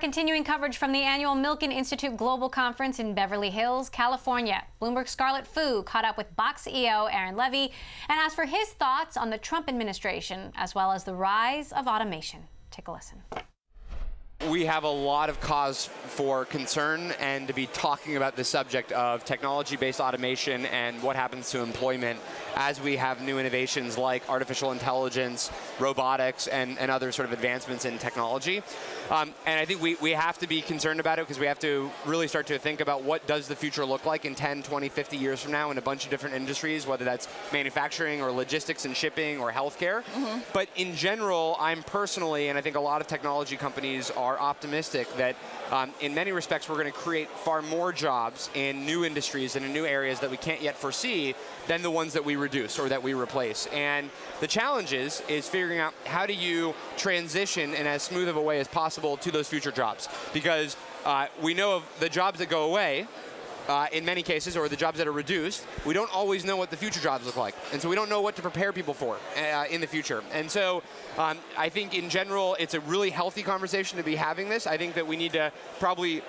Continuing coverage from the annual Milken Institute Global Conference in Beverly Hills, California. Bloomberg's Scarlet caught up with Box CEO Aaron Levie and asked for his thoughts on the Trump administration, as well as the rise of automation. Take a listen. We have a lot of cause for concern and to be talking about the subject of technology-based automation and what happens to employment as we have new innovations like artificial intelligence, robotics, and other sort of advancements in technology. And I think we have to be concerned about it because we have to really start to think about what does the future look like in 10, 20, 50 years from now in a bunch of different industries, whether that's manufacturing or logistics and shipping or healthcare. But in general, I'm personally, and I think a lot of technology companies are optimistic that in many respects we're going to create far more jobs in new industries and in new areas that we can't yet foresee than the ones that we reduce or that we replace. And the challenge is figuring out how do you transition in as smooth of a way as possible to those future jobs. Because we know of the jobs that go away, in many cases, or the jobs that are reduced, we don't always know what the future jobs look like. And so we don't know what to prepare people for in the future. And so I think in general, it's a really healthy conversation to be having this. I think that we need to probably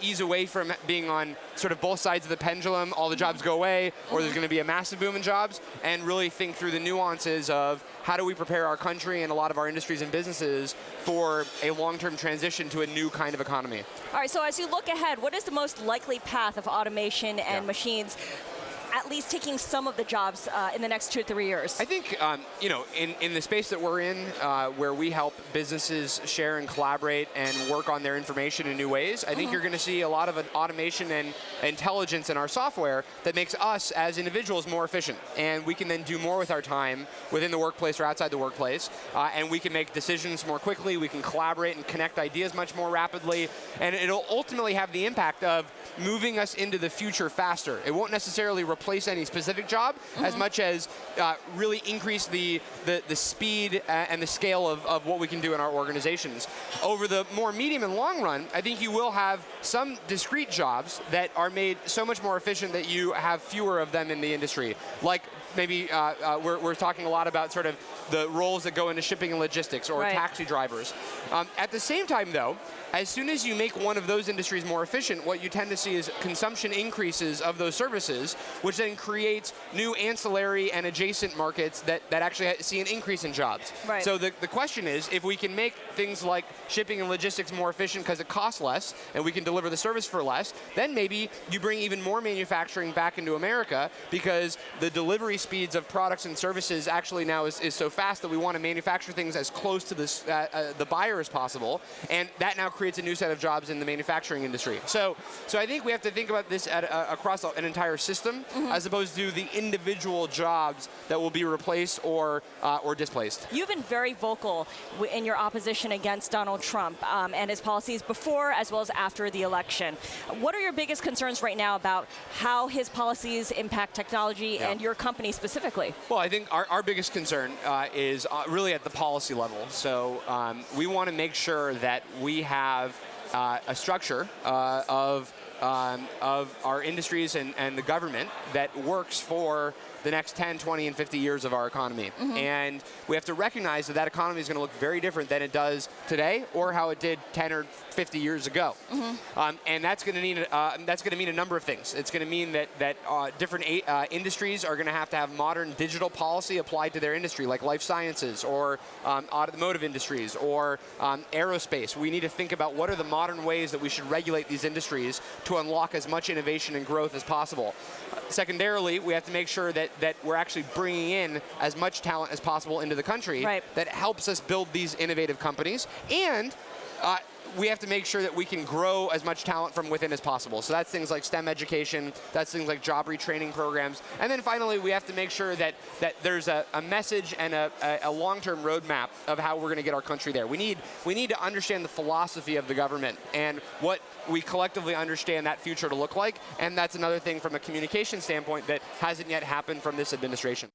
ease away from being on sort of both sides of the pendulum, all the jobs go away, or there's going to be a massive boom in jobs, and really think through the nuances of how do we prepare our country and a lot of our industries and businesses for a long-term transition to a new kind of economy. All right, so as you look ahead, what is the most likely path of automation and machines at least taking some of the jobs in the next 2 to 3 years? I think, you know, in the space that we're in, where we help businesses share and collaborate and work on their information in new ways, I think you're going to see a lot of automation and intelligence in our software that makes us as individuals more efficient. And we can then do more with our time within the workplace or outside the workplace. And we can make decisions more quickly. We can collaborate and connect ideas much more rapidly. And it'll ultimately have the impact of moving us into the future faster. It won't necessarily replace any specific job as much as really increase the speed and the scale of what we can do in our organizations. Over the more medium and long run, I think you will have some discrete jobs that are made so much more efficient that you have fewer of them in the industry. Like maybe we're talking a lot about sort of the roles that go into shipping and logistics or taxi drivers. At the same time though, as soon as you make one of those industries more efficient, what you tend to see is consumption increases of those services, which then creates new ancillary and adjacent markets that actually see an increase in jobs. So the question is, if we can make things like shipping and logistics more efficient because it costs less and we can deliver the service for less, then maybe you bring even more manufacturing back into America because the delivery speeds of products and services actually now is so fast that we want to manufacture things as close to this, the buyer as possible, and that now creates a new set of jobs in the manufacturing industry. So I think we have to think about this across an entire system as opposed to the individual jobs that will be replaced or displaced. You've been very vocal in your opposition against Donald Trump and his policies before as well as after the election. What are your biggest concerns right now about how his policies impact technology and your company specifically? Well, I think our biggest concern is really at the policy level. So we want to make sure that we have a structure of our industries and the government that works for the next 10, 20, and 50 years of our economy. And we have to recognize that economy is going to look very different than it does today or how it did 10 or 50 years ago. And that's going to mean a number of things. It's going to mean that different industries are going to have modern digital policy applied to their industry, like life sciences or automotive industries or aerospace. We need to think about what are the modern ways that we should regulate these industries to unlock as much innovation and growth as possible. Secondarily, we have to make sure that we're actually bringing in as much talent as possible into the country that helps us build these innovative companies. And we have to make sure that we can grow as much talent from within as possible. So that's things like STEM education, that's things like job retraining programs. And then finally, we have to make sure that there's a message and a long-term roadmap of how we're going to get our country there. We need to understand the philosophy of the government and what we collectively understand that future to look like. And that's another thing from a communication standpoint that hasn't yet happened from this administration.